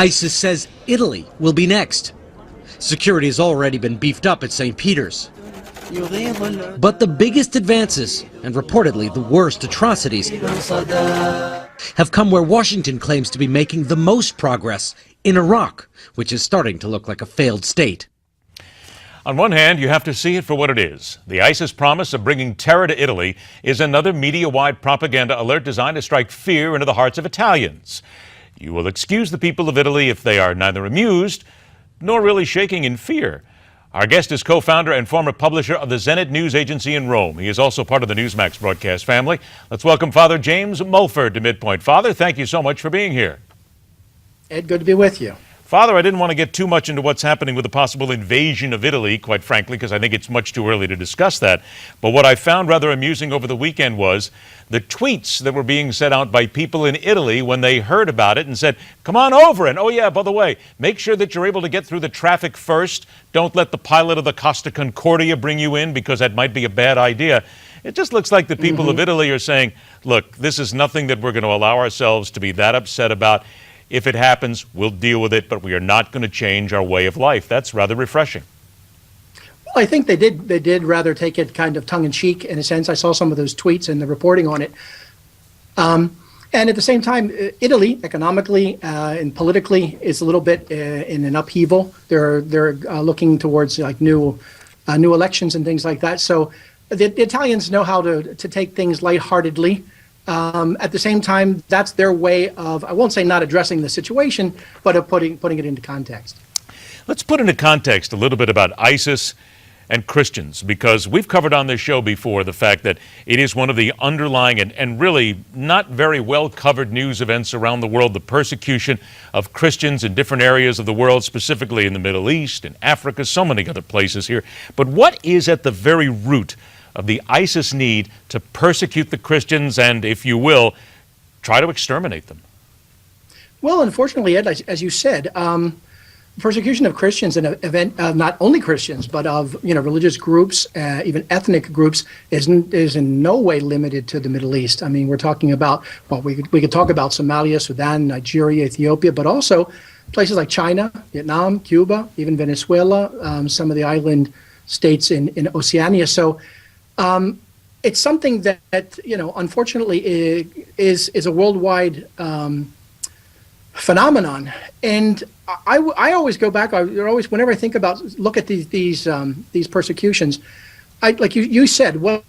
ISIS says Italy will be next. Security has already been beefed up at St. Peter's. But the biggest advances, and reportedly the worst atrocities, have come where Washington claims to be making the most progress in Iraq, which is starting to look like a failed state. On one hand, you have to see it for what it is. The ISIS promise of bringing terror to Italy is another media-wide propaganda alert designed to strike fear into the hearts of Italians. You will excuse the people of Italy if they are neither amused nor really shaking in fear. Our guest is co-founder and former publisher of the ZENIT News Agency in Rome. He is also part of the Newsmax broadcast family. Let's welcome Father James Mulford to MidPoint. Father, thank you so much for being here. Ed, good to be with you. Father, I didn't want to get too much into what's happening with the possible invasion of Italy, quite frankly, because I think it's much too early to discuss that. But what I found rather amusing over the weekend was the tweets that were being sent out by people in Italy when they heard about it and said, come on over. And oh yeah, by the way, make sure that you're able to get through the traffic first. Don't let the pilot of the Costa Concordia bring you in, because that might be a bad idea. It just looks like the people of Italy are saying, look, this is nothing that we're going to allow ourselves to be that upset about. If it happens, we'll deal with it, but we are not going to change our way of life. That's rather refreshing. Well, I think they did rather take it kind of tongue-in-cheek in a sense. I saw some of those tweets and the reporting on it. And at the same time, Italy, economically and politically, is a little bit in an upheaval. They're looking towards like new elections and things like that. So the Italians know how to take things lightheartedly. At the same time, that's their way of, I won't say not addressing the situation, but of putting it into context. Let's put into context a little bit about ISIS and Christians, because we've covered on this show before the fact that it is one of the underlying and really not very well covered news events around the world, the persecution of Christians in different areas of the world, specifically in the Middle East and Africa, so many other places here. But what is at the very root of the ISIS need to persecute the Christians and, if you will, try to exterminate them? Well, unfortunately, Ed, as you said, persecution of Christians and event not only Christians but of religious groups, even ethnic groups, is in no way limited to the Middle East. I mean, we're talking about, well, we could talk about Somalia, Sudan, Nigeria, Ethiopia, but also places like China, Vietnam, Cuba, even Venezuela, some of the island states in Oceania. So it's something that unfortunately is a worldwide phenomenon. And I always go back. Whenever I think about look at these persecutions, like you said, what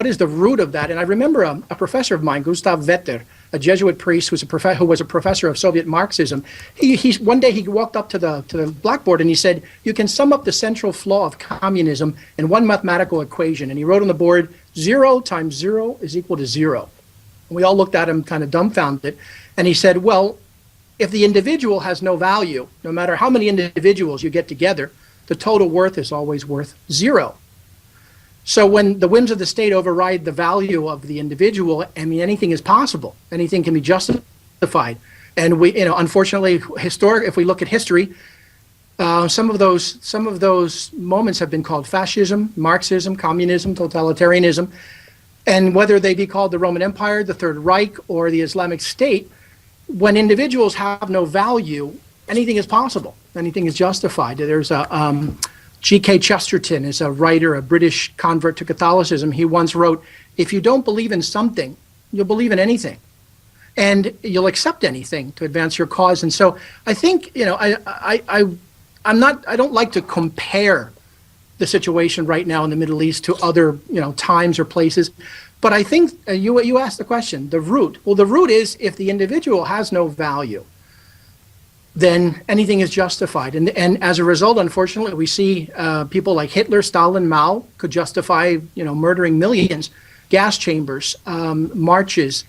is the root of that? And I remember a professor of mine, Gustav Vetter, a Jesuit priest who was a professor of Soviet Marxism. One day he walked up to the blackboard and he said, "You can sum up the central flaw of communism in one mathematical equation." And he wrote on the board, 0 times 0 is equal to 0. And we all looked at him kind of dumbfounded. And he said, well, if the individual has no value, no matter how many individuals you get together, the total worth is always worth 0. So when the whims of the state override the value of the individual, I mean, anything is possible. Anything can be justified. And we, unfortunately, if we look at history, some of those moments have been called fascism, Marxism, communism, totalitarianism, and whether they be called the Roman Empire, the Third Reich, or the Islamic State, when individuals have no value, anything is possible. Anything is justified. There's a G.K. Chesterton is a writer, a British convert to Catholicism. He once wrote, "If you don't believe in something, you'll believe in anything, and you'll accept anything to advance your cause." And so I think I don't like to compare the situation right now in the Middle East to other times or places, but I think you asked the question, the root. Well, the root is if the individual has no value, then anything is justified. And as a result, unfortunately, we see people like Hitler, Stalin, Mao could justify, murdering millions, gas chambers, marches.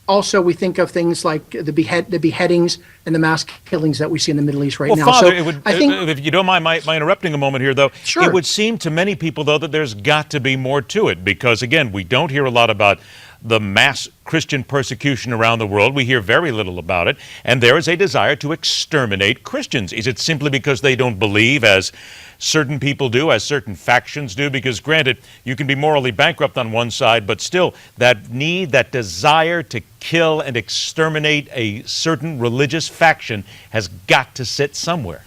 Also, we think of things like the beheadings and the mass killings that we see in the Middle East right now. Father, so I think, if you don't mind my interrupting a moment here, though, sure. It would seem to many people, though, that there's got to be more to it because, again, we don't hear a lot about the mass Christian persecution around the world. We hear very little about it. And there is a desire to exterminate Christians. Is it simply because they don't believe as certain people do, as certain factions do? Because granted, you can be morally bankrupt on one side, but still that need, that desire to kill and exterminate a certain religious faction has got to sit somewhere.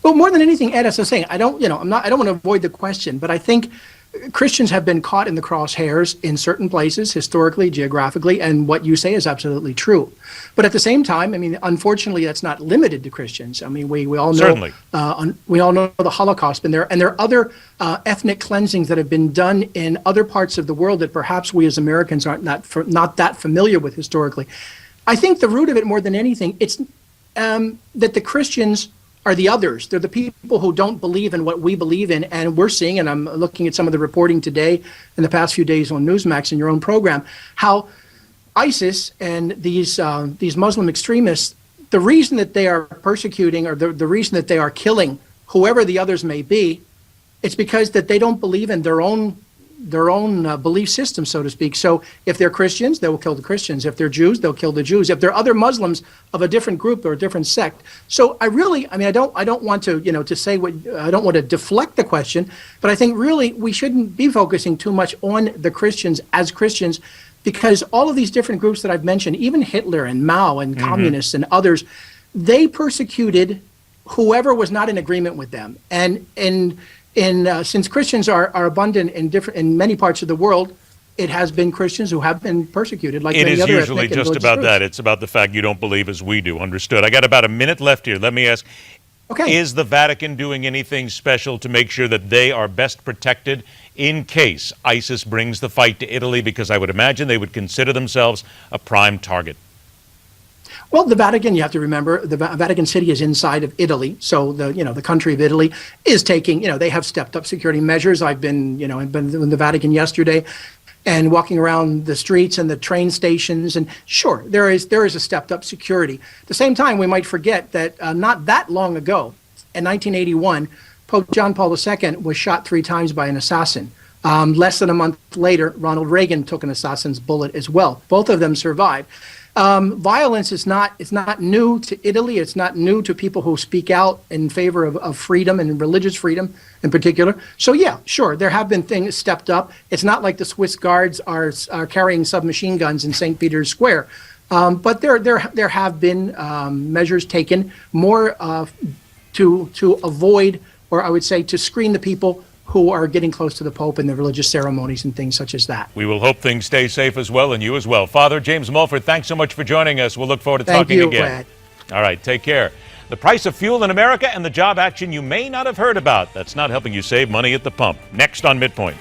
Well, more than anything, Ed, as I was saying, I don't want to avoid the question, but I think Christians have been caught in the crosshairs in certain places, historically, geographically, and what you say is absolutely true. But at the same time, I mean, unfortunately, that's not limited to Christians. I mean, we all know Certainly. We all know the Holocaust, and there are other ethnic cleansings that have been done in other parts of the world that perhaps we as Americans aren't not that familiar with historically. I think the root of it, more than anything, it's that the Christians are the others. They're the people who don't believe in what we believe in. And we're seeing, and I'm looking at some of the reporting today in the past few days on Newsmax in your own program, how ISIS and these Muslim extremists, the reason that they are persecuting or the reason that they are killing whoever the others may be, it's because that they don't believe in their own belief system, so to speak. So if they're Christians, they will kill the Christians. If they're Jews, they'll kill the Jews. If they're other Muslims of a different group or a different sect. So I don't want to, to say what, I don't want to deflect the question, but I think really we shouldn't be focusing too much on the Christians as Christians, because all of these different groups that I've mentioned, even Hitler and Mao and communists and others, they persecuted whoever was not in agreement with them. And since Christians are abundant in many parts of the world, it has been Christians who have been persecuted. Like it is other usually ethnic and just religious about groups. that. It's about the fact you don't believe as we do. Understood. I got about a minute left here. Let me ask, is the Vatican doing anything special to make sure that they are best protected in case ISIS brings the fight to Italy? Because I would imagine they would consider themselves a prime target. Well, the Vatican, you have to remember, the Vatican City is inside of Italy. So the country of Italy is taking, they have stepped up security measures. I've been in the Vatican yesterday and walking around the streets and the train stations. And sure, there is a stepped up security. At the same time, we might forget that not that long ago, in 1981, Pope John Paul II was shot 3 times by an assassin. Less than a month later, Ronald Reagan took an assassin's bullet as well. Both of them survived. Violence is not new to Italy. It's not new to people who speak out in favor of freedom and religious freedom in particular. So yeah, sure, there have been things stepped up. It's not like the Swiss guards are carrying submachine guns in St. Peter's Square, but there have been measures taken more to avoid, or I would say to screen the people who are getting close to the Pope in the religious ceremonies and things such as that. We will hope things stay safe as well, and you as well. Father James Mulford, thanks so much for joining us. We'll look forward to talking again. Brad. All right, take care. The price of fuel in America and the job action you may not have heard about. That's not helping you save money at the pump. Next on MidPoint.